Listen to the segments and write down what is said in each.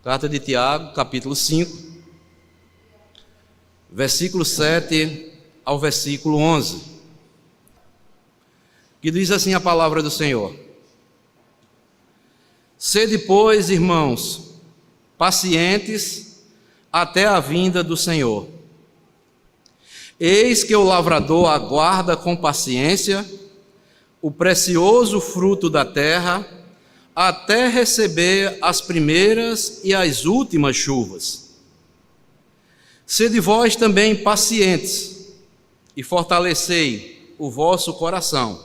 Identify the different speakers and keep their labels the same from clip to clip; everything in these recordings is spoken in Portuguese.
Speaker 1: Carta de Tiago, capítulo 5, versículo 7 ao versículo 11, que diz assim a palavra do Senhor: Sede, pois, irmãos, pacientes até a vinda do Senhor. Eis que o lavrador aguarda com paciência o precioso fruto da terra, até receber as primeiras e as últimas chuvas. Sede vós também pacientes, e fortalecei o vosso coração,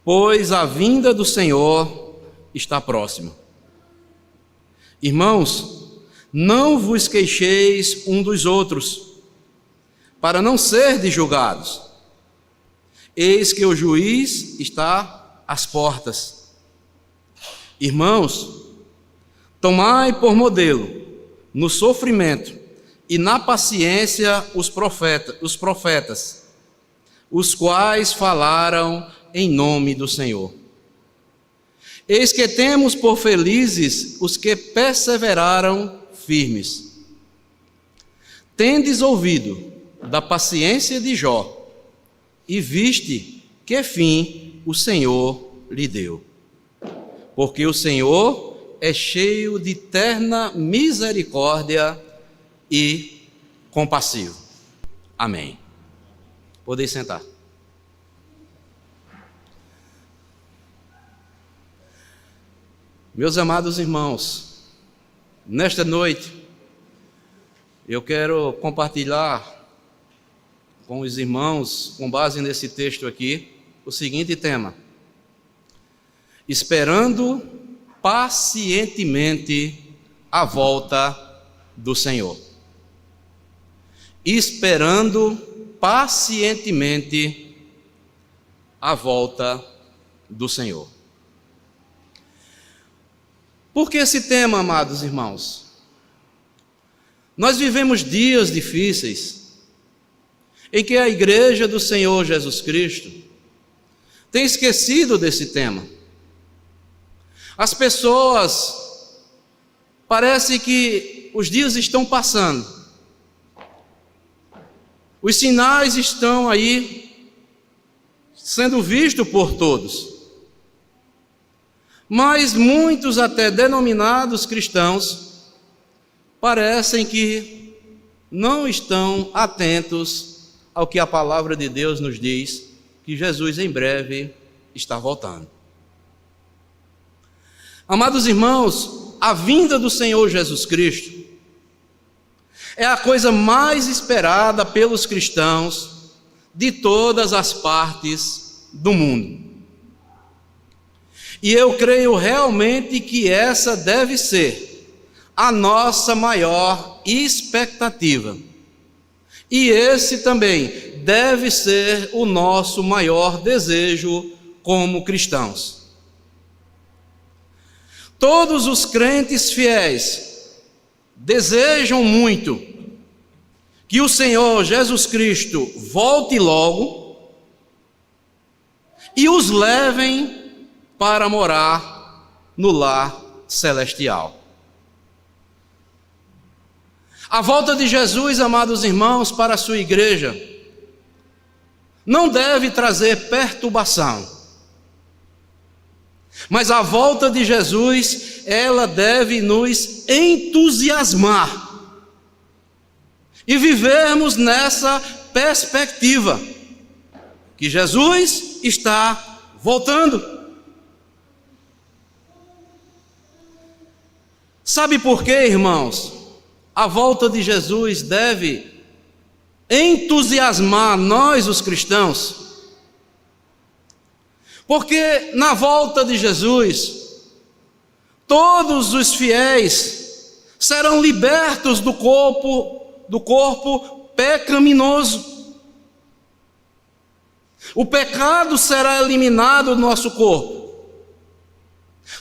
Speaker 1: pois a vinda do Senhor está próxima. Irmãos, não vos queixeis um dos outros, para não serdes julgados. Eis que o juiz está às portas. Irmãos, tomai por modelo no sofrimento e na paciência os profetas, os quais falaram em nome do Senhor. Eis que temos por felizes os que perseveraram firmes. Tendes ouvido da paciência de Jó, e viste que fim o Senhor lhe deu. Porque o Senhor é cheio de terna misericórdia e compassivo. Amém. Podeis sentar. Meus amados irmãos, nesta noite eu quero compartilhar com os irmãos, com base nesse texto aqui, o seguinte tema: esperando pacientemente a volta do Senhor. Esperando pacientemente a volta do Senhor. Por que esse tema, amados irmãos? Nós vivemos dias difíceis em que a igreja do Senhor Jesus Cristo tem esquecido desse tema. As pessoas, parece que os dias estão passando, os sinais estão aí sendo vistos por todos, mas muitos até denominados cristãos parecem que não estão atentos ao que a palavra de Deus nos diz, que Jesus em breve está voltando. Amados irmãos, a vinda do Senhor Jesus Cristo é a coisa mais esperada pelos cristãos de todas as partes do mundo. E eu creio realmente que essa deve ser a nossa maior expectativa. E esse também deve ser o nosso maior desejo como cristãos. Todos os crentes fiéis desejam muito que o Senhor Jesus Cristo volte logo e os levem para morar no lar celestial. A volta de Jesus, amados irmãos, para a sua igreja não deve trazer perturbação, mas a volta de Jesus, ela deve nos entusiasmar e vivermos nessa perspectiva que Jesus está voltando. Sabe por quê, irmãos? A volta de Jesus deve entusiasmar nós, os cristãos, porque na volta de Jesus, todos os fiéis serão libertos do corpo pecaminoso. O pecado será eliminado do nosso corpo.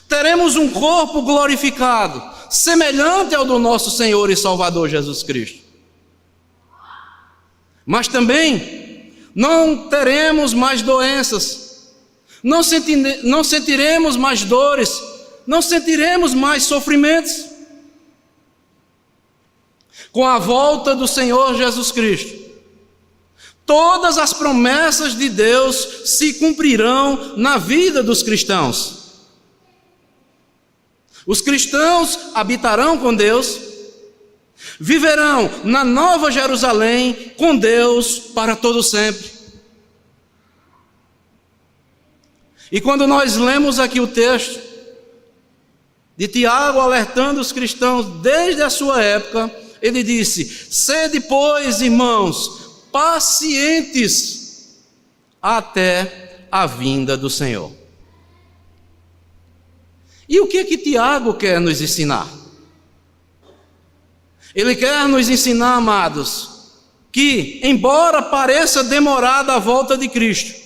Speaker 1: Teremos um corpo glorificado, semelhante ao do nosso Senhor e Salvador Jesus Cristo. Mas também não teremos mais doenças, não sentiremos mais dores, não sentiremos mais sofrimentos. Com a volta do Senhor Jesus Cristo, todas as promessas de Deus se cumprirão na vida dos cristãos. Os cristãos habitarão com Deus, viverão na Nova Jerusalém com Deus para todo sempre. E quando nós lemos aqui o texto de Tiago alertando os cristãos desde a sua época, ele disse: sede, pois, irmãos, pacientes até a vinda do Senhor. E o que Tiago quer nos ensinar? Ele quer nos ensinar, amados, que embora pareça demorada a volta de Cristo,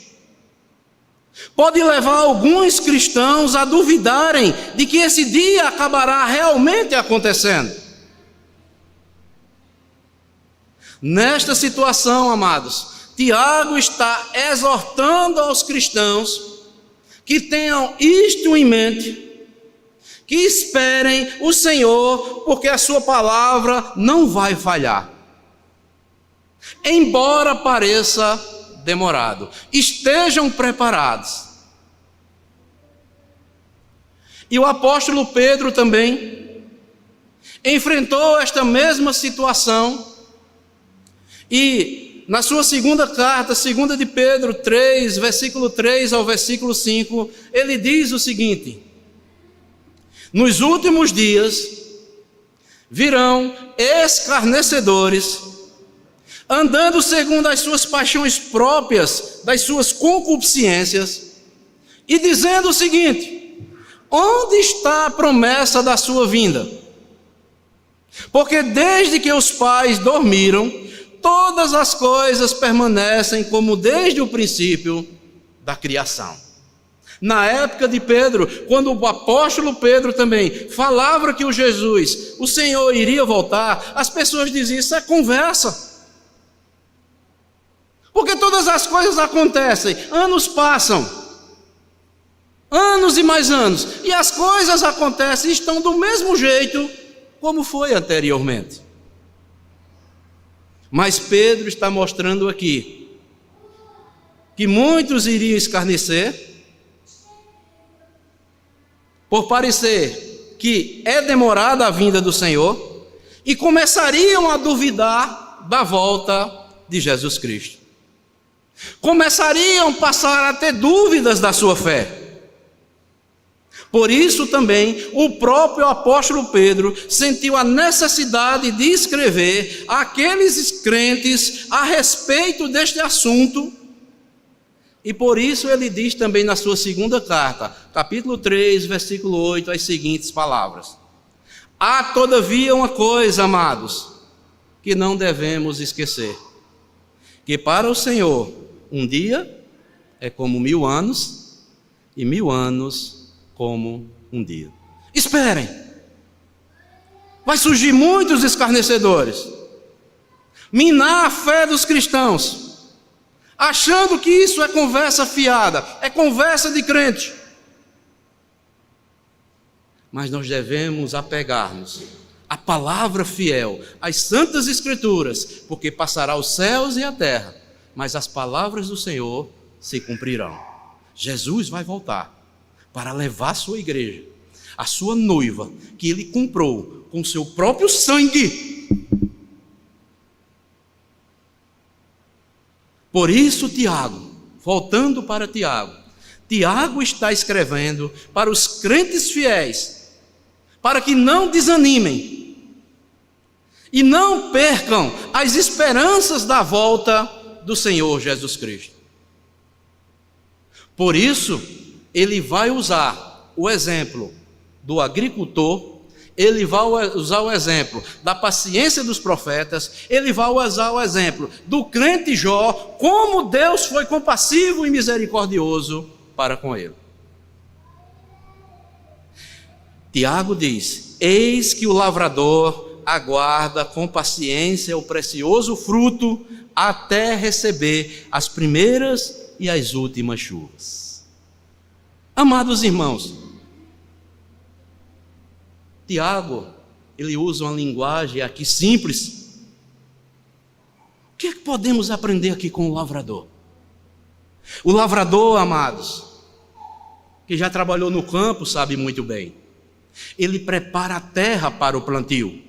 Speaker 1: pode levar alguns cristãos a duvidarem de que esse dia acabará realmente acontecendo. Nesta situação, amados, Tiago está exortando aos cristãos que tenham isto em mente, que esperem o Senhor, porque a sua palavra não vai falhar. Embora pareça demorado, estejam preparados. E o apóstolo Pedro também enfrentou esta mesma situação, e na sua segunda carta, 2 de Pedro 3, versículo 3 ao versículo 5, ele diz o seguinte: nos últimos dias virão escarnecedores, andando segundo as suas paixões próprias, das suas concupiscências, e dizendo o seguinte: onde está a promessa da sua vinda? Porque desde que os pais dormiram, todas as coisas permanecem como desde o princípio da criação. Na época de Pedro, quando o apóstolo Pedro também falava que o Senhor iria voltar, as pessoas diziam: isso é conversa. Porque todas as coisas acontecem, anos passam, anos e mais anos, e as coisas acontecem e estão do mesmo jeito como foi anteriormente. Mas Pedro está mostrando aqui que muitos iriam escarnecer, por parecer que é demorada a vinda do Senhor, e começariam a duvidar da volta de Jesus Cristo. Começariam a passar a ter dúvidas da sua fé. Por isso também o próprio apóstolo Pedro sentiu a necessidade de escrever àqueles crentes a respeito deste assunto. E por isso ele diz também na sua segunda carta, capítulo 3, versículo 8, as seguintes palavras: há todavia uma coisa, amados, que não devemos esquecer, que para o Senhor um dia é como 1000 anos, e 1000 anos como um dia. Esperem, vai surgir muitos escarnecedores, minar a fé dos cristãos, achando que isso é conversa fiada, é conversa de crente. Mas nós devemos apegar-nos à palavra fiel, às santas escrituras, porque passará os céus e a terra, mas as palavras do Senhor se cumprirão. Jesus vai voltar para levar a sua igreja, a sua noiva, que ele comprou com seu próprio sangue. Por isso, Tiago, voltando para Tiago está escrevendo para os crentes fiéis, para que não desanimem e não percam as esperanças da volta do Senhor Jesus Cristo. Por isso, ele vai usar o exemplo do agricultor, ele vai usar o exemplo da paciência dos profetas, ele vai usar o exemplo do crente Jó, como Deus foi compassivo e misericordioso para com ele. Tiago diz: eis que o lavrador aguarda com paciência o precioso fruto até receber as primeiras e as últimas chuvas. Amados irmãos, Tiago, ele usa uma linguagem aqui simples, podemos aprender aqui com o lavrador? O lavrador, amados, que já trabalhou no campo, sabe muito bem. Ele prepara a terra para o plantio.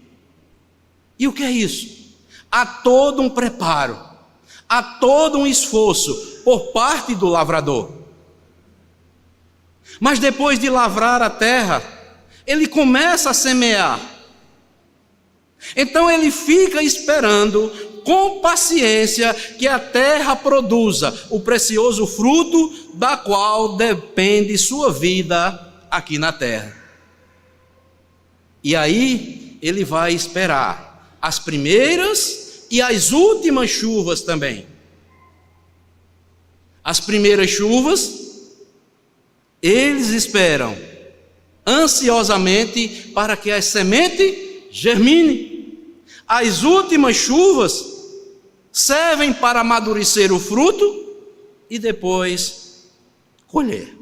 Speaker 1: E o que é isso? Há todo um preparo, há todo um esforço por parte do lavrador. Mas depois de lavrar a terra, ele começa a semear. Então ele fica esperando com paciência que a terra produza o precioso fruto da qual depende sua vida aqui na terra. E aí ele vai esperar as primeiras e as últimas chuvas também. As primeiras chuvas, eles esperam ansiosamente para que a semente germine. As últimas chuvas servem para amadurecer o fruto e depois colher.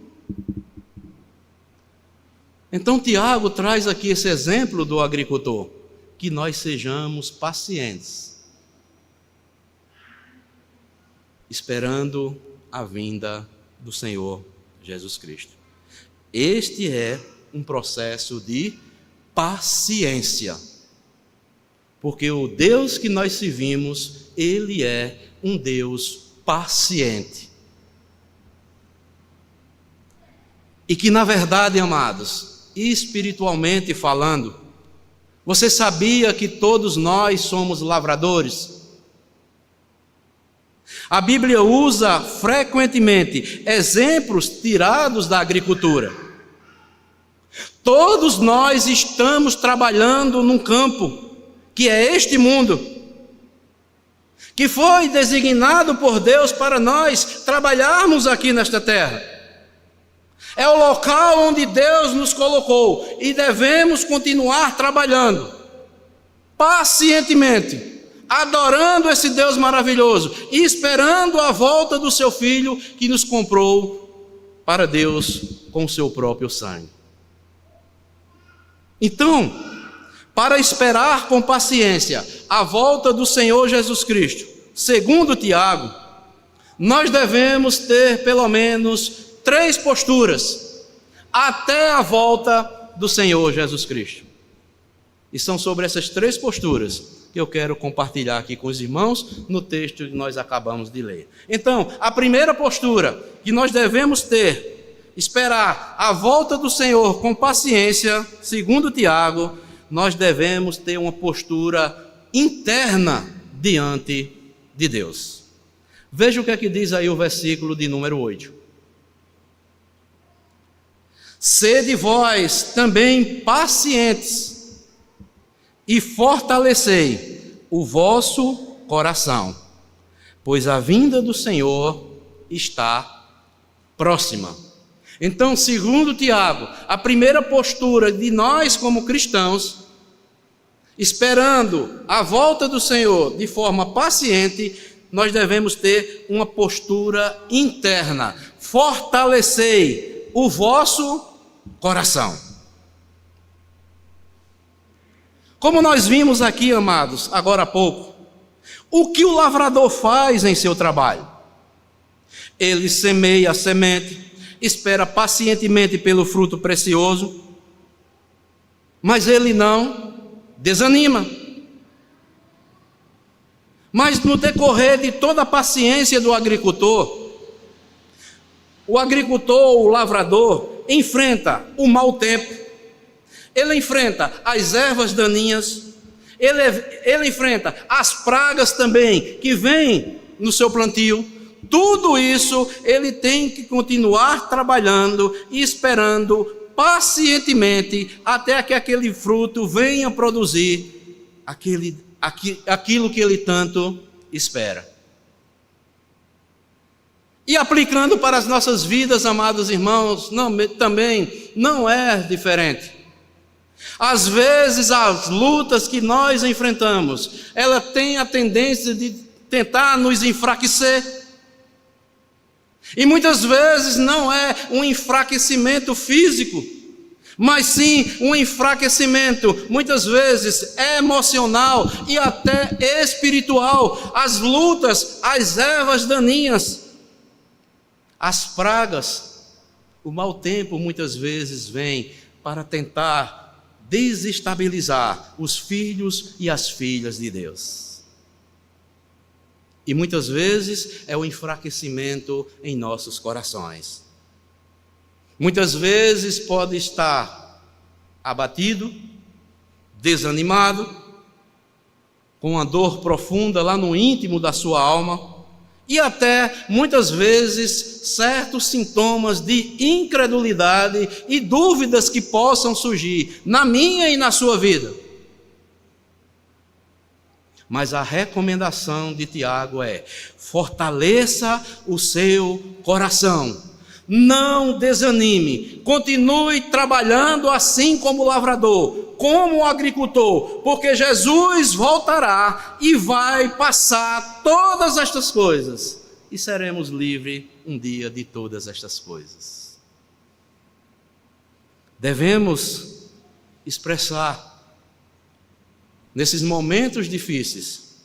Speaker 1: Então Tiago traz aqui esse exemplo do agricultor, que nós sejamos pacientes, esperando a vinda do Senhor Jesus Cristo. Este é um processo de paciência, porque o Deus que nós servimos, Ele é um Deus paciente. E que na verdade, amados, espiritualmente falando, você sabia que todos nós somos lavradores? A Bíblia usa frequentemente exemplos tirados da agricultura. Todos nós estamos trabalhando num campo, que é este mundo, que foi designado por Deus para nós trabalharmos aqui nesta terra. É o local onde Deus nos colocou e devemos continuar trabalhando, pacientemente, adorando esse Deus maravilhoso e esperando a volta do seu Filho que nos comprou para Deus com o seu próprio sangue. Então, para esperar com paciência a volta do Senhor Jesus Cristo, segundo Tiago, nós devemos ter pelo menos 3 posturas até a volta do Senhor Jesus Cristo. E são sobre essas 3 posturas que eu quero compartilhar aqui com os irmãos no texto que nós acabamos de ler. Então, a primeira postura que nós devemos ter, esperar a volta do Senhor com paciência, segundo Tiago, nós devemos ter uma postura interna diante de Deus. Veja o que é que diz aí o versículo de número 8. Sede vós também pacientes e fortalecei o vosso coração, pois a vinda do Senhor está próxima. Então, segundo Tiago, a primeira postura de nós como cristãos, esperando a volta do Senhor de forma paciente, nós devemos ter uma postura interna. Fortalecei o vosso coração. Como nós vimos aqui, amados, agora há pouco, o que o lavrador faz em seu trabalho? Ele semeia a semente, espera pacientemente pelo fruto precioso, mas ele não desanima. Mas no decorrer de toda a paciência do agricultor, o lavrador, enfrenta o mau tempo, ele enfrenta as ervas daninhas, ele enfrenta as pragas também que vêm no seu plantio. Tudo isso ele tem que continuar trabalhando e esperando pacientemente até que aquele fruto venha produzir aquilo que ele tanto espera. E aplicando para as nossas vidas, amados irmãos, também não é diferente. Às vezes as lutas que nós enfrentamos, ela tem a tendência de tentar nos enfraquecer. E muitas vezes não é um enfraquecimento físico, mas sim um enfraquecimento, muitas vezes emocional e até espiritual. As lutas, as ervas daninhas, as pragas, o mau tempo muitas vezes vem para tentar desestabilizar os filhos e as filhas de Deus. E muitas vezes é o enfraquecimento em nossos corações. Muitas vezes pode estar abatido, desanimado, com uma dor profunda lá no íntimo da sua alma, e até, muitas vezes, certos sintomas de incredulidade e dúvidas que possam surgir na minha e na sua vida. Mas a recomendação de Tiago é: fortaleça o seu coração. Não desanime, continue trabalhando assim como lavrador, como agricultor, porque Jesus voltará e vai passar todas estas coisas, e seremos livres um dia de todas estas coisas. Devemos expressar, nesses momentos difíceis,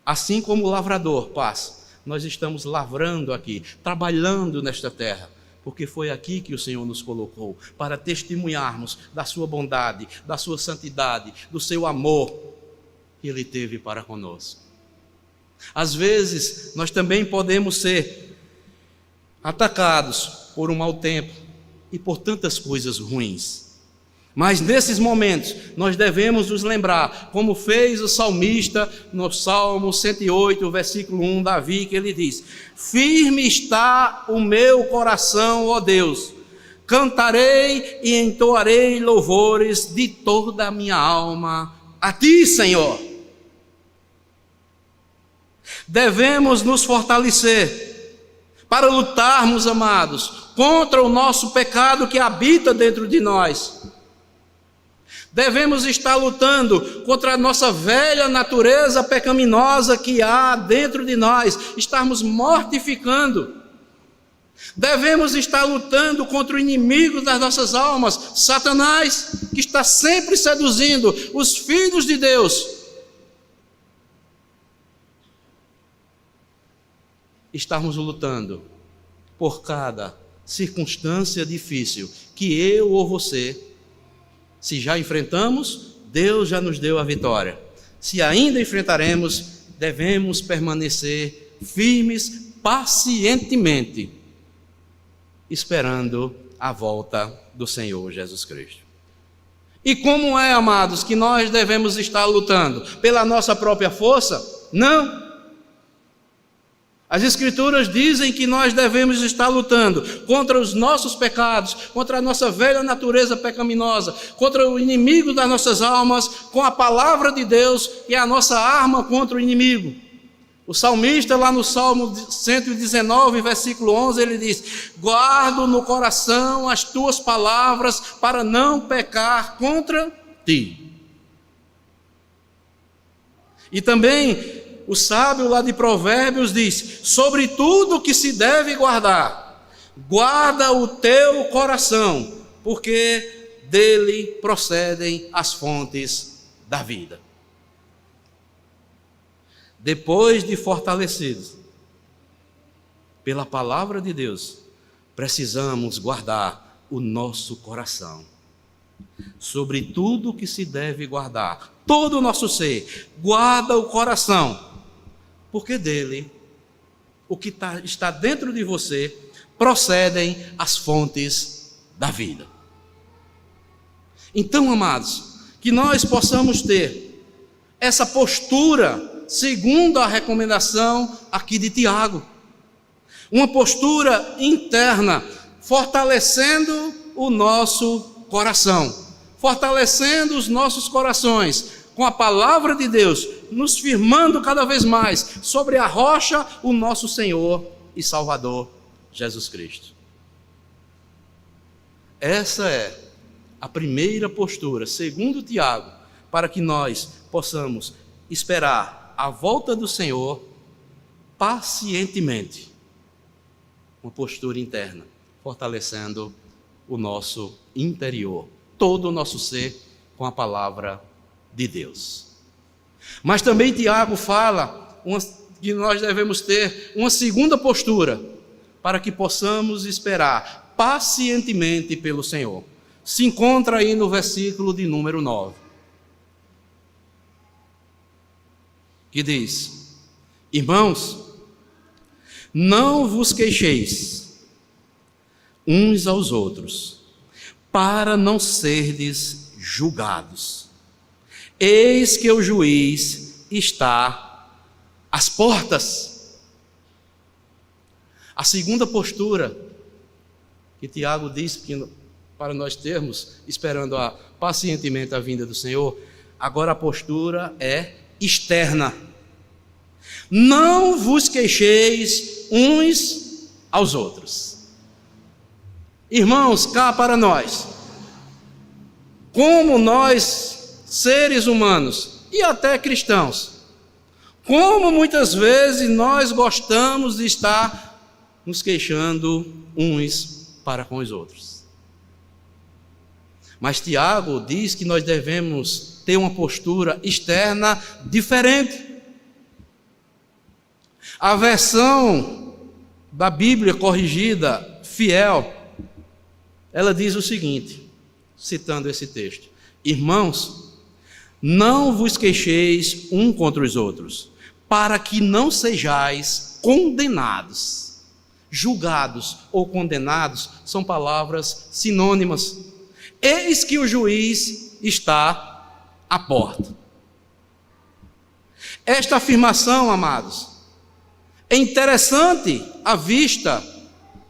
Speaker 1: assim como o lavrador passa, nós estamos lavrando aqui, trabalhando nesta terra, porque foi aqui que o Senhor nos colocou, para testemunharmos da sua bondade, da sua santidade, do seu amor que Ele teve para conosco. Às vezes, nós também podemos ser atacados por um mau tempo e por tantas coisas ruins. Mas nesses momentos, nós devemos nos lembrar, como fez o salmista no Salmo 108, versículo 1, Davi, que ele diz: firme está o meu coração, ó Deus, cantarei e entoarei louvores de toda a minha alma a Ti, Senhor. Devemos nos fortalecer para lutarmos, amados, contra o nosso pecado que habita dentro de nós. Devemos estar lutando contra a nossa velha natureza pecaminosa que há dentro de nós, estarmos mortificando. Devemos estar lutando contra o inimigo das nossas almas, Satanás, que está sempre seduzindo os filhos de Deus. Estarmos lutando por cada circunstância difícil que eu ou você, se já enfrentamos, Deus já nos deu a vitória. Se ainda enfrentaremos, devemos permanecer firmes, pacientemente, esperando a volta do Senhor Jesus Cristo. E como é, amados, que nós devemos estar lutando? Pela nossa própria força? Não. As Escrituras dizem que nós devemos estar lutando contra os nossos pecados, contra a nossa velha natureza pecaminosa, contra o inimigo das nossas almas, com a palavra de Deus, que é a nossa arma contra o inimigo. O salmista, lá no Salmo 119, versículo 11, ele diz: guardo no coração as tuas palavras para não pecar contra ti. E também o sábio lá de Provérbios diz: sobre tudo que se deve guardar, guarda o teu coração, porque dele procedem as fontes da vida. Depois de fortalecidos pela palavra de Deus, precisamos guardar o nosso coração. Sobre tudo que se deve guardar, todo o nosso ser, guarda o coração, porque dele, o que está dentro de você, procedem as fontes da vida. Então, amados, que nós possamos ter essa postura, segundo a recomendação aqui de Tiago, uma postura interna, fortalecendo o nosso coração, fortalecendo os nossos corações, com a palavra de Deus, nos firmando cada vez mais sobre a rocha, o nosso Senhor e Salvador, Jesus Cristo. Essa é a primeira postura, segundo Tiago, para que nós possamos esperar a volta do Senhor pacientemente. Uma postura interna, fortalecendo o nosso interior, todo o nosso ser com a palavra de Deus. Mas também Tiago fala que nós devemos ter uma segunda postura para que possamos esperar pacientemente pelo Senhor. Se encontra aí no versículo de número 9, que diz: irmãos, não vos queixeis uns aos outros, para não serdes julgados. Eis que o juiz está às portas. A segunda postura que Tiago diz que para nós termos, esperando pacientemente a vinda do Senhor, agora a postura é externa. Não vos queixeis uns aos outros. Irmãos, cá para nós, como nós, seres humanos e até cristãos, como muitas vezes nós gostamos de estar nos queixando uns para com os outros. Mas Tiago diz que nós devemos ter uma postura externa diferente. A versão da Bíblia corrigida, fiel, ela diz o seguinte, citando esse texto: irmãos, não vos queixeis um contra os outros, para que não sejais condenados. Julgados ou condenados são palavras sinônimas. Eis que o juiz está à porta. Esta afirmação, amados, é interessante à vista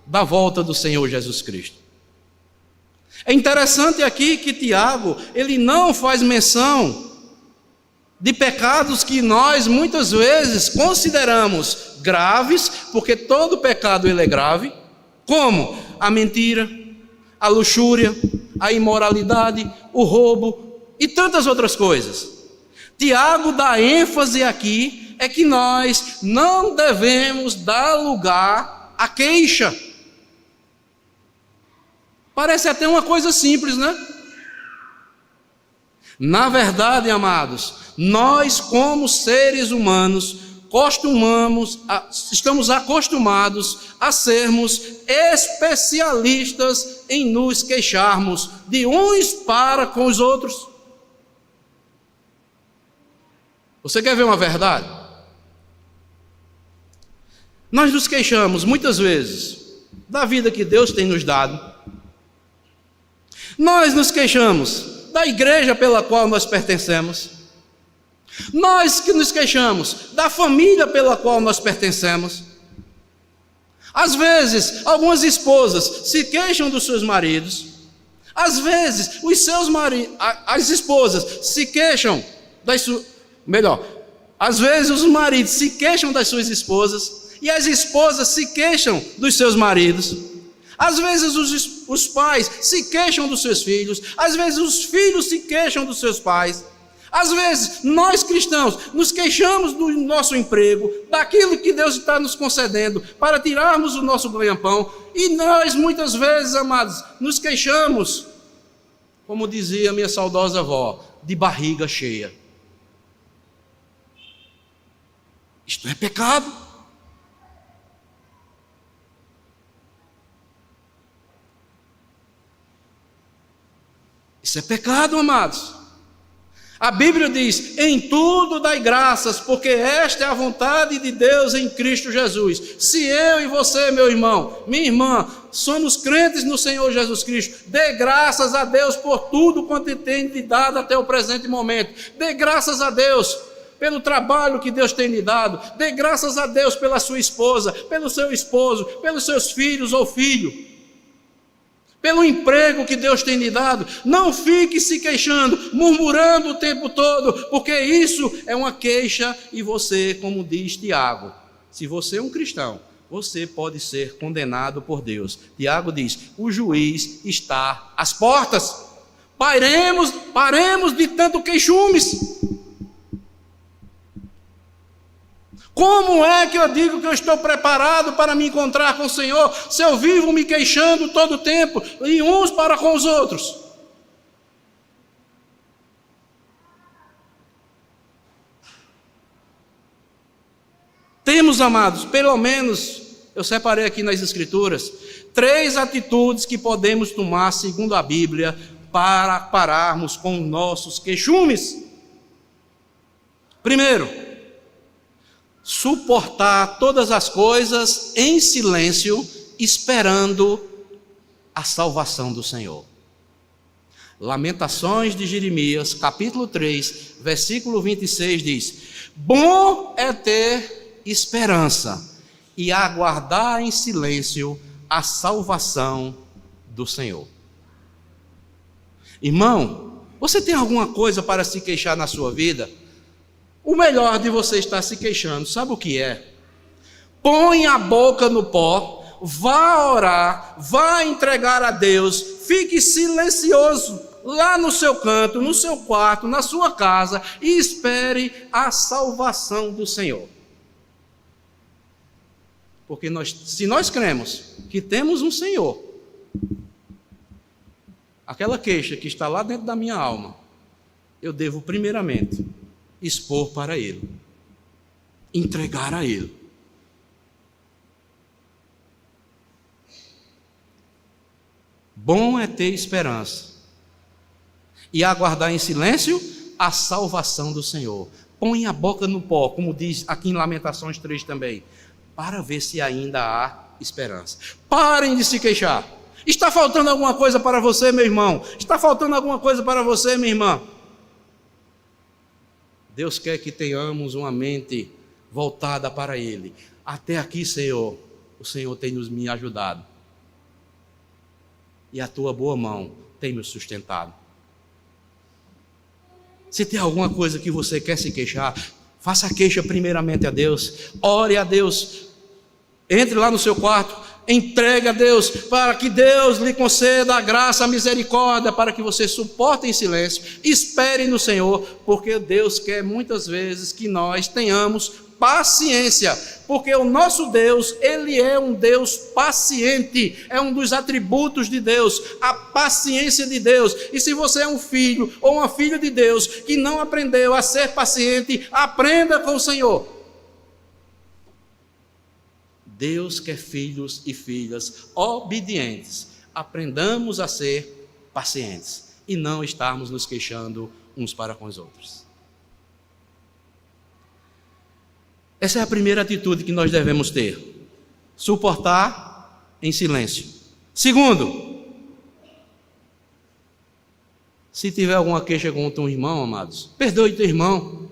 Speaker 1: da volta do Senhor Jesus Cristo. É interessante aqui que Tiago, ele não faz menção de pecados que nós muitas vezes consideramos graves, porque todo pecado ele é grave, como a mentira, a luxúria, a imoralidade, o roubo e tantas outras coisas. Tiago dá ênfase aqui é que nós não devemos dar lugar à queixa. Parece até uma coisa simples, né? Na verdade, amados, nós como seres humanos estamos acostumados a sermos especialistas em nos queixarmos de uns para com os outros. Você quer ver uma verdade? Nós nos queixamos muitas vezes da vida que Deus tem nos dado. Nós nos queixamos da igreja pela qual nós pertencemos. Nós que nos queixamos da família pela qual nós pertencemos. Às vezes, algumas esposas se queixam dos seus maridos. Às vezes, as esposas se queixam às vezes os maridos se queixam das suas esposas e as esposas se queixam dos seus maridos. Às vezes os pais se queixam dos seus filhos, às vezes os filhos se queixam dos seus pais. Às vezes, nós cristãos nos queixamos do nosso emprego, daquilo que Deus está nos concedendo para tirarmos o nosso ganha-pão. E nós, muitas vezes, amados, nos queixamos, como dizia minha saudosa avó, de barriga cheia. Isto é pecado. Isso é pecado, amados. A Bíblia diz: em tudo dai graças, porque esta é a vontade de Deus em Cristo Jesus. Se eu e você, meu irmão, minha irmã, somos crentes no Senhor Jesus Cristo, dê graças a Deus por tudo quanto Ele tem lhe dado até o presente momento. Dê graças a Deus pelo trabalho que Deus tem lhe dado. Dê graças a Deus pela sua esposa, pelo seu esposo, pelos seus filhos ou filho, pelo emprego que Deus tem lhe dado. Não fique se queixando, murmurando o tempo todo, porque isso é uma queixa. E você, como diz Tiago, se você é um cristão, você pode ser condenado por Deus. Tiago diz: o juiz está às portas. Paremos de tanto queixumes. Como é que eu digo que eu estou preparado para me encontrar com o Senhor, se eu vivo me queixando todo o tempo, e uns para com os outros? Temos, amados, pelo menos, eu separei aqui nas Escrituras, 3 atitudes que podemos tomar, segundo a Bíblia, para pararmos com nossos queixumes. Primeiro, suportar todas as coisas em silêncio, esperando a salvação do Senhor. Lamentações de Jeremias, capítulo 3, versículo 26 diz: bom é ter esperança e aguardar em silêncio a salvação do Senhor. Irmão, você tem alguma coisa para se queixar na sua vida? O melhor de você estar se queixando, sabe o que é? Põe a boca no pó, vá orar, vá entregar a Deus, fique silencioso lá no seu canto, no seu quarto, na sua casa e espere a salvação do Senhor. Porque se nós cremos que temos um Senhor, aquela queixa que está lá dentro da minha alma, eu devo primeiramente expor para Ele, entregar a Ele. Bom é ter esperança e aguardar em silêncio a salvação do Senhor. Põe a boca no pó, como diz aqui em Lamentações 3 também, para ver se ainda há esperança. Parem de se queixar. Está faltando alguma coisa para você, meu irmão? Está faltando alguma coisa para você, minha irmã? Deus quer que tenhamos uma mente voltada para Ele. Até aqui, Senhor, o Senhor tem me ajudado. E a tua boa mão tem me sustentado. Se tem alguma coisa que você quer se queixar, faça a queixa primeiramente a Deus. Ore a Deus. Entre lá no seu quarto. Entregue a Deus, para que Deus lhe conceda a graça, a misericórdia, para que você suporte em silêncio, espere no Senhor, porque Deus quer muitas vezes que nós tenhamos paciência, porque o nosso Deus, Ele é um Deus paciente, é um dos atributos de Deus, a paciência de Deus. E se você é um filho ou uma filha de Deus que não aprendeu a ser paciente, aprenda com o Senhor. Deus quer filhos e filhas obedientes. Aprendamos a ser pacientes e não estarmos nos queixando uns para com os outros. Essa é a primeira atitude que nós devemos ter. Suportar em silêncio. Segundo, se tiver alguma queixa contra um irmão, amados, perdoe teu irmão.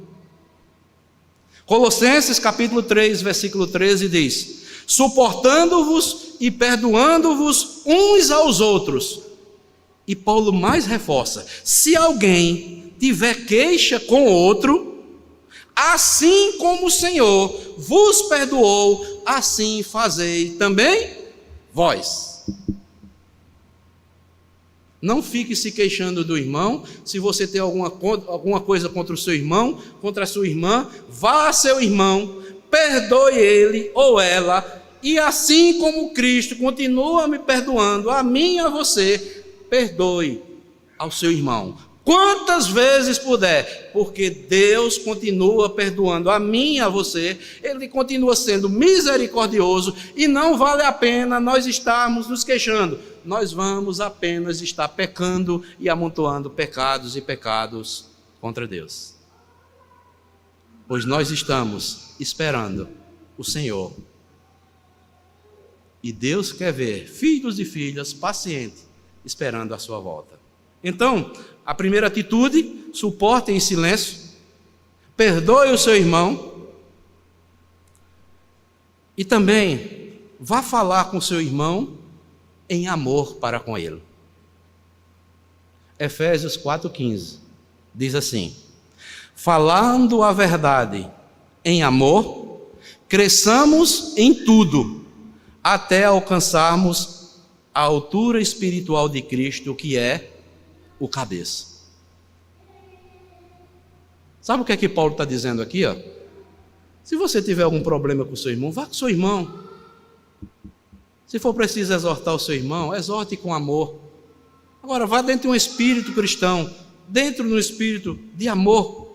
Speaker 1: Colossenses capítulo 3, versículo 13 diz: suportando-vos e perdoando-vos uns aos outros. E Paulo mais reforça: se alguém tiver queixa com outro, assim como o Senhor vos perdoou, assim fazei também vós. Não fique se queixando do irmão. Se você tem alguma coisa contra o seu irmão, contra a sua irmã, vá a seu irmão, perdoe ele ou ela, e assim como Cristo continua me perdoando, a mim e a você, perdoe ao seu irmão, quantas vezes puder, porque Deus continua perdoando a mim e a você, Ele continua sendo misericordioso, e não vale a pena nós estarmos nos queixando, nós vamos apenas estar pecando e amontoando pecados e pecados contra Deus, pois nós estamos esperando o Senhor. E Deus quer ver filhos e filhas pacientes, esperando a sua volta. Então, a primeira atitude, suporte em silêncio, perdoe o seu irmão, e também vá falar com o seu irmão em amor para com ele. Efésios 4,15 diz assim: falando a verdade em amor, cresçamos em tudo, até alcançarmos a altura espiritual de Cristo, que é o cabeça. Sabe o que é que Paulo está dizendo aqui? Se você tiver algum problema com o seu irmão, vá com o seu irmão. Se for preciso exortar o seu irmão, exorte com amor. Agora, vá dentro de um espírito cristão, dentro de um espírito de amor.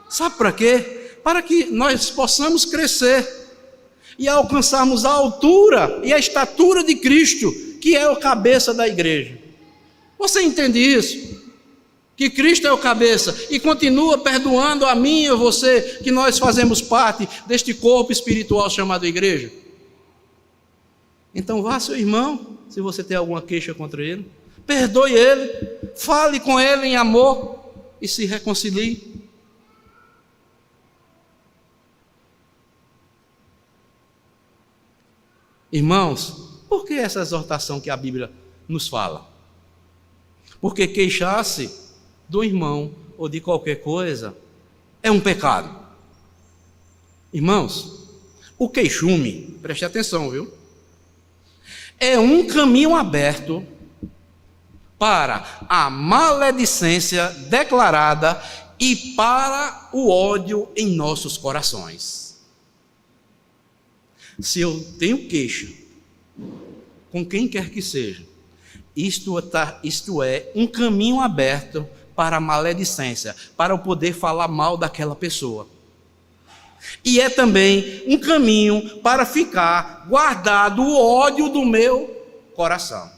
Speaker 1: Sabe para quê? Para que nós possamos crescer. e alcançarmos a altura e a estatura de Cristo, que é o cabeça da igreja. Você entende isso? Que Cristo é o cabeça e continua perdoando a mim e a você, que nós fazemos parte deste corpo espiritual chamado igreja? Então vá ao seu irmão, se você tem alguma queixa contra ele, perdoe ele, fale com ele em amor e se reconcilie. Irmãos, por que essa exortação que a Bíblia nos fala? Porque queixar-se do irmão ou de qualquer coisa é um pecado. Irmãos, o queixume, preste atenção, viu? É um caminho aberto para a maledicência declarada e para o ódio em nossos corações. Se eu tenho queixa com quem quer que seja, isto é um caminho aberto para a maledicência, para eu poder falar mal daquela pessoa. E é também um caminho para ficar guardado o ódio do meu coração.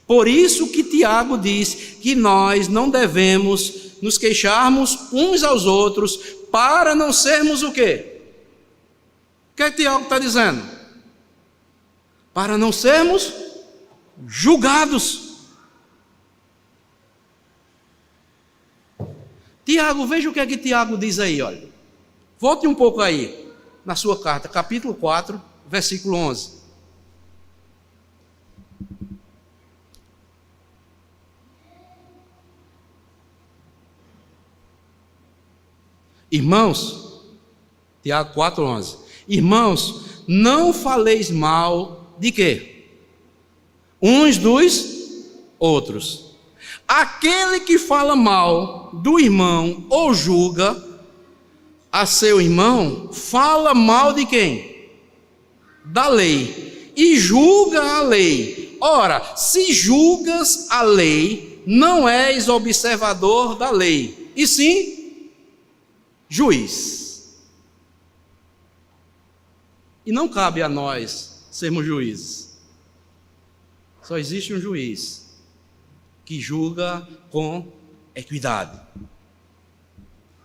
Speaker 1: Por isso que Tiago diz que nós não devemos nos queixarmos uns aos outros para não sermos o quê? O que é que Tiago está dizendo? Para não sermos julgados. Tiago, veja o que é que Tiago diz aí, olha. Volte um pouco aí, na sua carta, capítulo 4, versículo 11. Irmãos, Tiago 4, 11. Irmãos, não faleis mal de quê? Uns dos outros. Aquele que fala mal do irmão ou julga a seu irmão, fala mal de quem? Da lei. E julga a lei. Ora, se julgas a lei, não és observador da lei, e sim juiz. E não cabe a nós sermos juízes. Só existe um juiz que julga com equidade.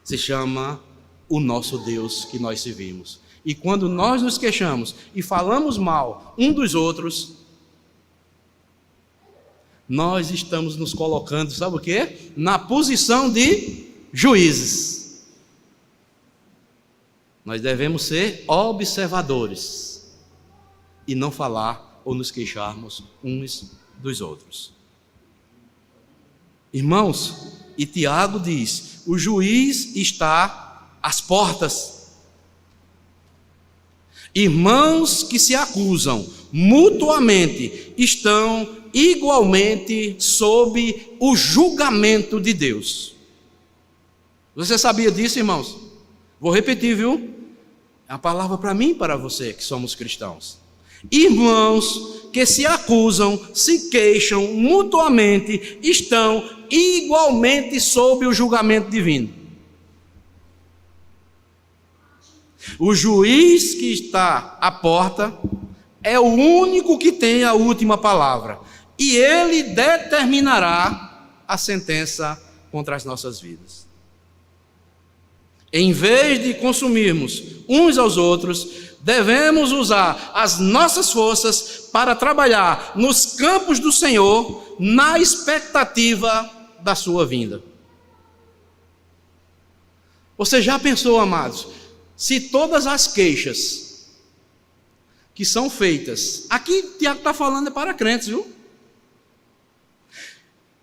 Speaker 1: Se chama o nosso Deus que nós servimos. E quando nós nos queixamos e falamos mal um dos outros, nós estamos nos colocando, sabe o quê? Na posição de juízes. Nós devemos ser observadores e não falar ou nos queixarmos uns dos outros. Irmãos, e Tiago diz: o juiz está às portas. Irmãos que se acusam mutuamente estão igualmente sob o julgamento de Deus. Você sabia disso, irmãos? Vou repetir, viu? É uma palavra para mim e para você que somos cristãos. Irmãos que se acusam, se queixam mutuamente, estão igualmente sob o julgamento divino. O juiz que está à porta é o único que tem a última palavra, e ele determinará a sentença contra as nossas vidas. Em vez de consumirmos uns aos outros, devemos usar as nossas forças para trabalhar nos campos do Senhor, na expectativa da sua vinda. Você já pensou, amados, se todas as queixas que são feitas, aqui Tiago está falando é para crentes, viu?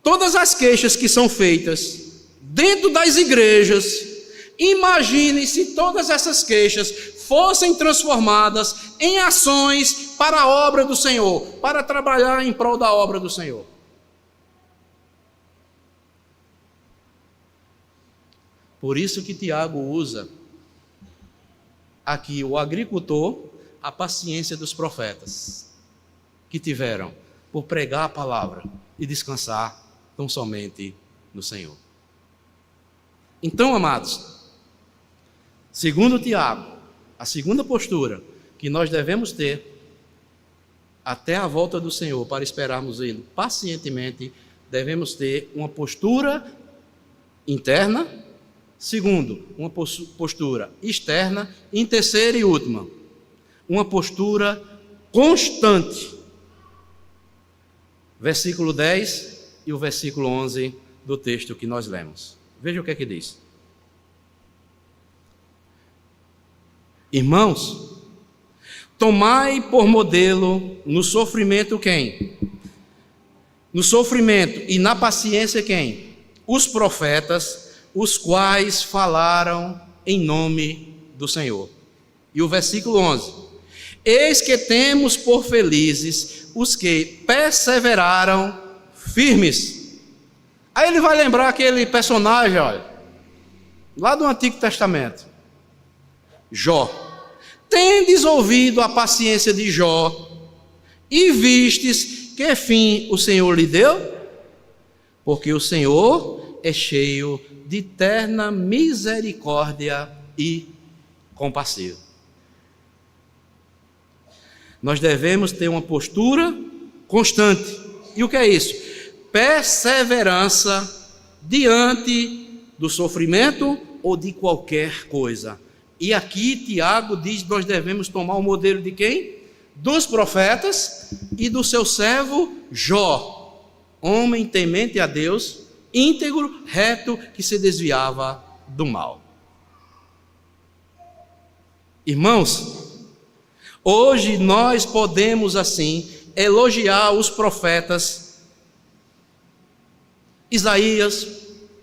Speaker 1: Todas as queixas que são feitas dentro das igrejas, imagine se todas essas queixas fossem transformadas em ações para a obra do Senhor, para trabalhar em prol da obra do Senhor. Por isso que Tiago usa aqui o agricultor, a paciência dos profetas, que tiveram por pregar a palavra e descansar tão somente no Senhor. Então, amados, segundo Tiago, A segunda postura que nós devemos ter até a volta do Senhor, para esperarmos Ele pacientemente, devemos ter uma postura interna. Segundo, uma postura externa. Em terceira e última, uma postura constante. Versículo 10 e o versículo 11 do texto que nós lemos. Veja o que é que diz. Irmãos, tomai por modelo no sofrimento quem? No sofrimento e na paciência quem? Os profetas, os quais falaram em nome do Senhor. E o versículo 11. Eis que temos por felizes os que perseveraram firmes. Aí ele vai lembrar aquele personagem, olha, lá do Antigo Testamento, Jó. Tendes ouvido a paciência de Jó e vistes que fim o Senhor lhe deu? Porque o Senhor é cheio de terna misericórdia e compassivo. Nós devemos ter uma postura constante. E o que é isso? Perseverança diante do sofrimento ou de qualquer coisa. E aqui Tiago diz que nós devemos tomar o modelo de quem? Dos profetas e do seu servo Jó, homem temente a Deus, íntegro, reto, que se desviava do mal. Irmãos, hoje nós podemos assim elogiar os profetas Isaías,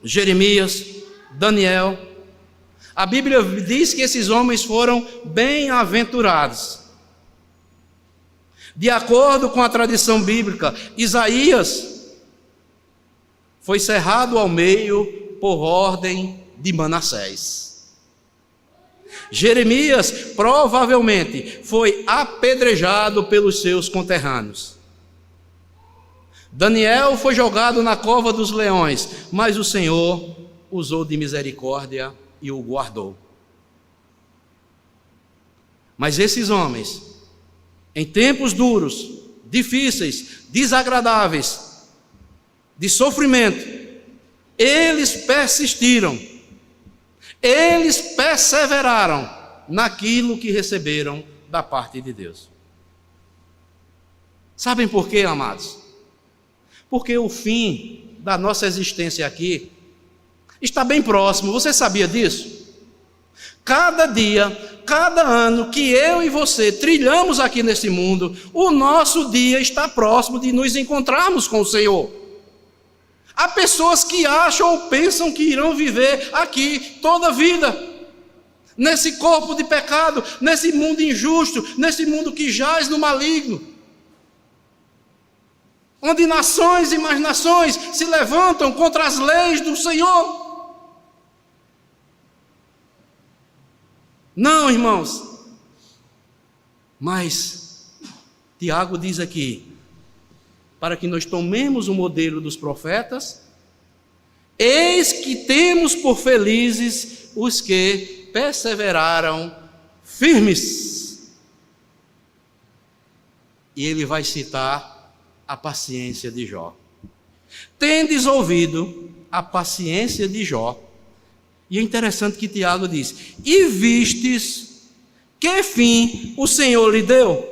Speaker 1: Jeremias, Daniel. A Bíblia diz que esses homens foram bem-aventurados. De acordo com a tradição bíblica, Isaías foi cerrado ao meio por ordem de Manassés. Jeremias provavelmente foi apedrejado pelos seus conterrâneos. Daniel foi jogado na cova dos leões, mas o Senhor usou de misericórdia e o guardou. Mas esses homens, em tempos duros, difíceis, desagradáveis, de sofrimento, eles persistiram, eles perseveraram naquilo que receberam da parte de Deus. Sabem por quê, amados? Porque o fim da nossa existência aqui está bem próximo. Você sabia disso? Cada dia, cada ano que eu e você trilhamos aqui nesse mundo, o nosso dia está próximo de nos encontrarmos com o Senhor. Há pessoas que acham ou pensam que irão viver aqui toda a vida, nesse corpo de pecado, nesse mundo injusto, nesse mundo que jaz no maligno, onde nações e mais nações se levantam contra as leis do Senhor. Não, irmãos, mas Tiago diz aqui, para que nós tomemos o modelo dos profetas, eis que temos por felizes os que perseveraram firmes. E ele vai citar a paciência de Jó. Tendes ouvido a paciência de Jó. E é interessante que Tiago diz, e vistes que fim o Senhor lhe deu?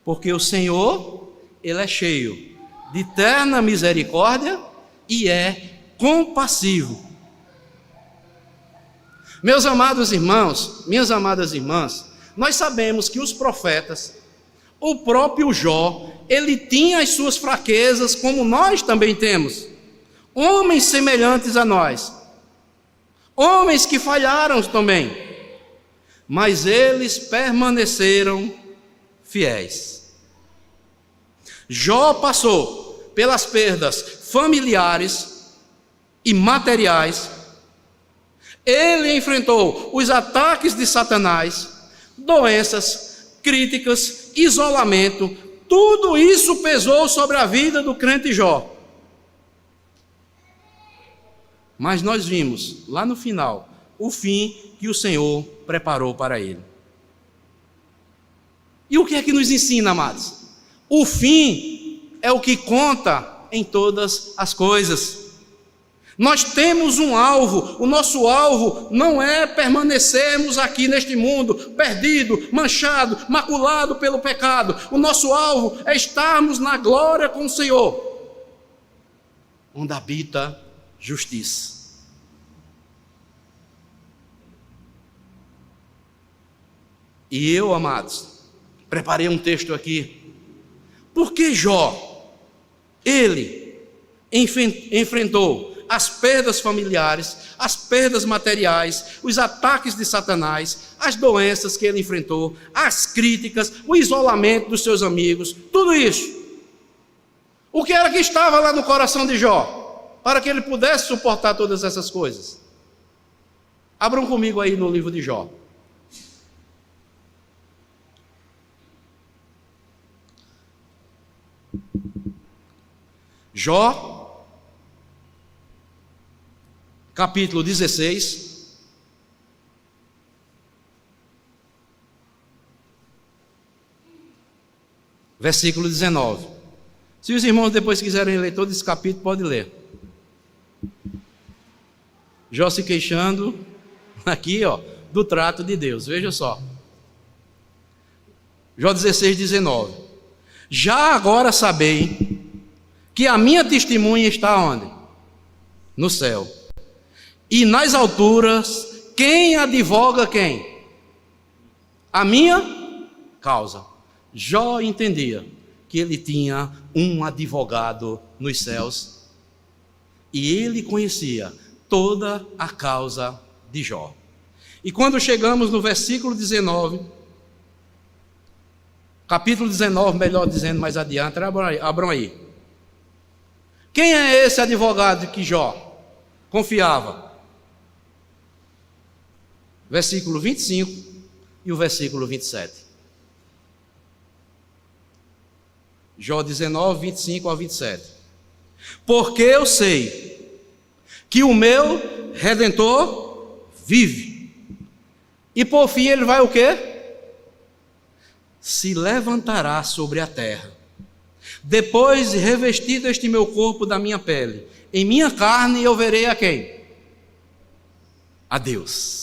Speaker 1: Porque o Senhor, Ele é cheio de terna misericórdia e é compassivo. Meus amados irmãos, minhas amadas irmãs, nós sabemos que os profetas, o próprio Jó, ele tinha as suas fraquezas como nós também temos. Homens semelhantes a nós. Homens que falharam também, mas eles permaneceram fiéis. Jó passou pelas perdas familiares e materiais, ele enfrentou os ataques de Satanás, doenças, críticas, isolamento, tudo isso pesou sobre a vida do crente Jó. Mas nós vimos, lá no final, o fim que o Senhor preparou para ele. E o que é que nos ensina, amados? O fim é o que conta em todas as coisas. Nós temos um alvo, o nosso alvo não é permanecermos aqui neste mundo, perdido, manchado, maculado pelo pecado. O nosso alvo é estarmos na glória com o Senhor, onde habita justiça. E eu, amados, preparei um texto aqui. Por que Jó, ele enfrentou as perdas familiares, as perdas materiais, os ataques de Satanás, as doenças que ele enfrentou, as críticas, o isolamento dos seus amigos, tudo isso? O que era que estava lá no coração de Jó, para que ele pudesse suportar todas essas coisas? Abram comigo aí no livro de Jó. Jó, capítulo 16, versículo 19. Se os irmãos depois quiserem ler todo esse capítulo, pode ler. Jó se queixando aqui, do trato de Deus. Veja só. Jó 16, 19. Já agora sabei que a minha testemunha está onde? No céu. E nas alturas, quem advoga quem? A minha causa. Jó entendia que ele tinha um advogado nos céus e ele conhecia toda a causa de Jó. E quando chegamos no versículo 19, capítulo 19, melhor dizendo, mais adiante, abram aí. Quem é esse advogado que Jó confiava? Versículo 25 e o versículo 27. Jó 19, 25 ao 27. Porque eu sei que o meu Redentor vive. E por fim ele vai o quê? Se levantará sobre a terra. Depois de revestido este meu corpo da minha pele, em minha carne eu verei a quem? A Deus.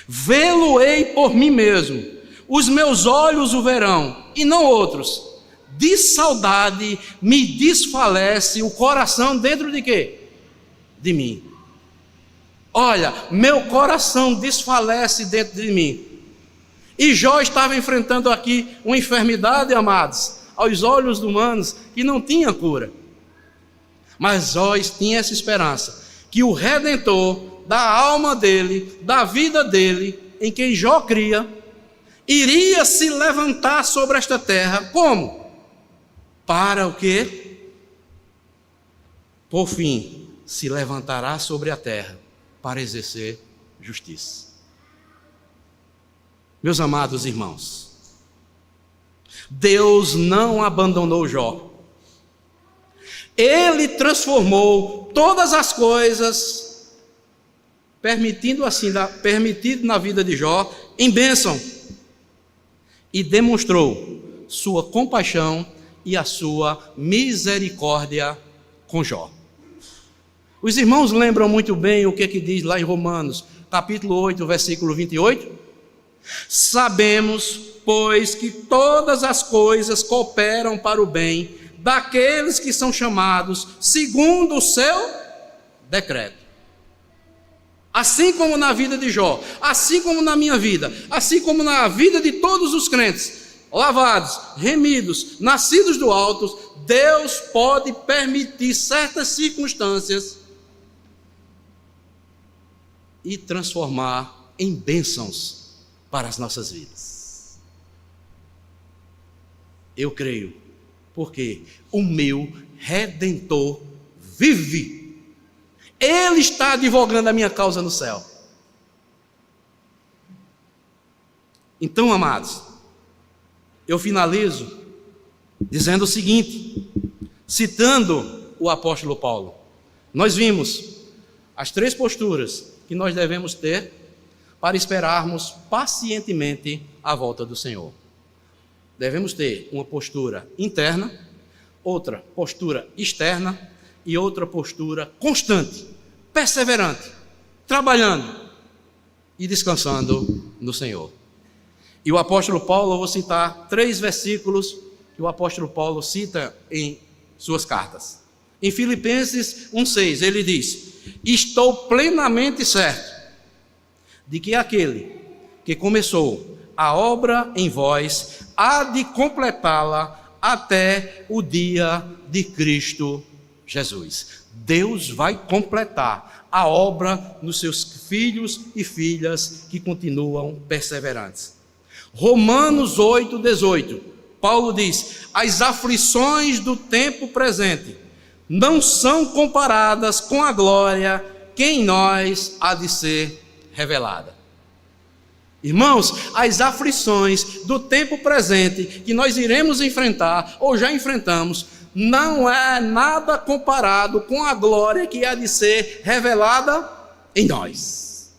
Speaker 1: Vê-lo-ei por mim mesmo, os meus olhos o verão, e não outros. De saudade me desfalece o coração dentro de quê? De mim. Olha, meu coração desfalece dentro de mim. E Jó estava enfrentando aqui uma enfermidade, amados, aos olhos humanos, que não tinha cura. Mas Jó tinha essa esperança, que o Redentor da alma dele, da vida dele, em quem Jó cria, iria se levantar sobre esta terra. Como? Para o quê? Por fim, se levantará sobre a terra para exercer justiça. Meus amados irmãos, Deus não abandonou Jó. Ele transformou todas as coisas, permitindo na vida de Jó, em bênção, e demonstrou sua compaixão e a sua misericórdia com Jó. Os irmãos lembram muito bem o que diz lá em Romanos, capítulo 8, versículo 28? Sabemos, pois, que todas as coisas cooperam para o bem daqueles que são chamados segundo o seu decreto. Assim como na vida de Jó, assim como na minha vida, assim como na vida de todos os crentes, lavados, remidos, nascidos do alto, Deus pode permitir certas circunstâncias e transformar em bênçãos para as nossas vidas. Eu creio, porque o meu Redentor vive. Ele está advogando a minha causa no céu. Então, amados, eu finalizo dizendo o seguinte, citando o apóstolo Paulo. Nós vimos as 3 posturas que nós devemos ter para esperarmos pacientemente a volta do Senhor. Devemos ter uma postura interna, outra postura externa e outra postura constante, perseverante, trabalhando e descansando no Senhor. E o apóstolo Paulo, eu vou citar 3 versículos que o apóstolo Paulo cita em suas cartas. Em Filipenses 1,6, ele diz: estou plenamente certo de que aquele que começou a obra em vós há de completá-la até o dia de Cristo Jesus. Deus vai completar a obra nos seus filhos e filhas que continuam perseverantes. Romanos 8,18, Paulo diz: as aflições do tempo presente não são comparadas com a glória que em nós há de ser revelada. Irmãos, as aflições do tempo presente que nós iremos enfrentar ou já enfrentamos não é nada comparado com a glória que há de ser revelada em nós.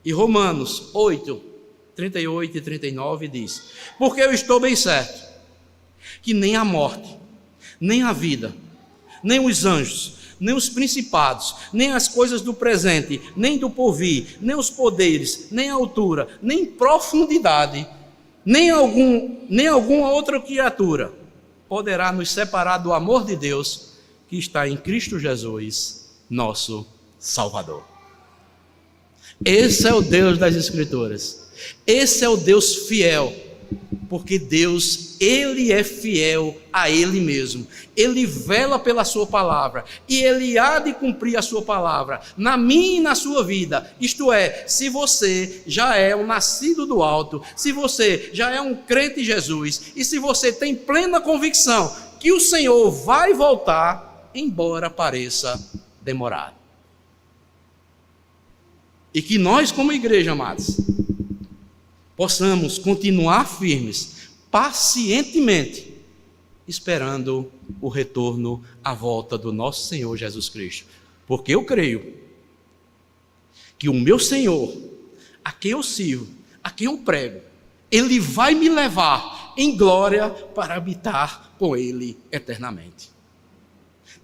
Speaker 1: E Romanos 8, 38 e 39 diz: porque eu estou bem certo que nem a morte, nem a vida, nem os anjos, nem os principados, nem as coisas do presente, nem do porvir, nem os poderes, nem a altura, nem profundidade, nem alguma outra criatura poderá nos separar do amor de Deus que está em Cristo Jesus, nosso Salvador. Esse é o Deus das Escrituras. Esse é o Deus fiel, porque Deus, Ele é fiel a Ele mesmo. Ele vela pela sua palavra e Ele há de cumprir a sua palavra na minha e na sua vida. Isto é, se você já é um nascido do alto, se você já é um crente em Jesus e se você tem plena convicção que o Senhor vai voltar, embora pareça demorado. E que nós, como igreja, amados, possamos continuar firmes, pacientemente, esperando o retorno, a volta do nosso Senhor Jesus Cristo. Porque eu creio que o meu Senhor, a quem eu sirvo, a quem eu prego, Ele vai me levar em glória para habitar com Ele eternamente.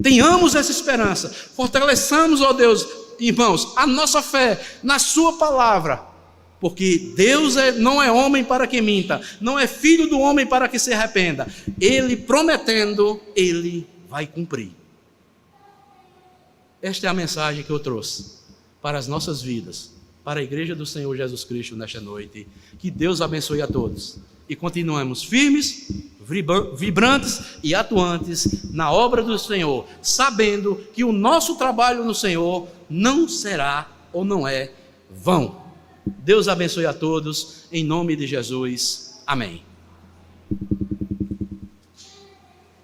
Speaker 1: Tenhamos essa esperança, fortaleçamos, ó Deus, irmãos, a nossa fé na Sua palavra, porque Deus não é homem para que minta, não é filho do homem para que se arrependa. Ele prometendo, Ele vai cumprir. Esta é a mensagem que eu trouxe para as nossas vidas, para a igreja do Senhor Jesus Cristo nesta noite. Que Deus abençoe a todos e continuemos firmes, vibrantes e atuantes na obra do Senhor, sabendo que o nosso trabalho no Senhor não será ou não é vão. Deus abençoe a todos, em nome de Jesus. Amém.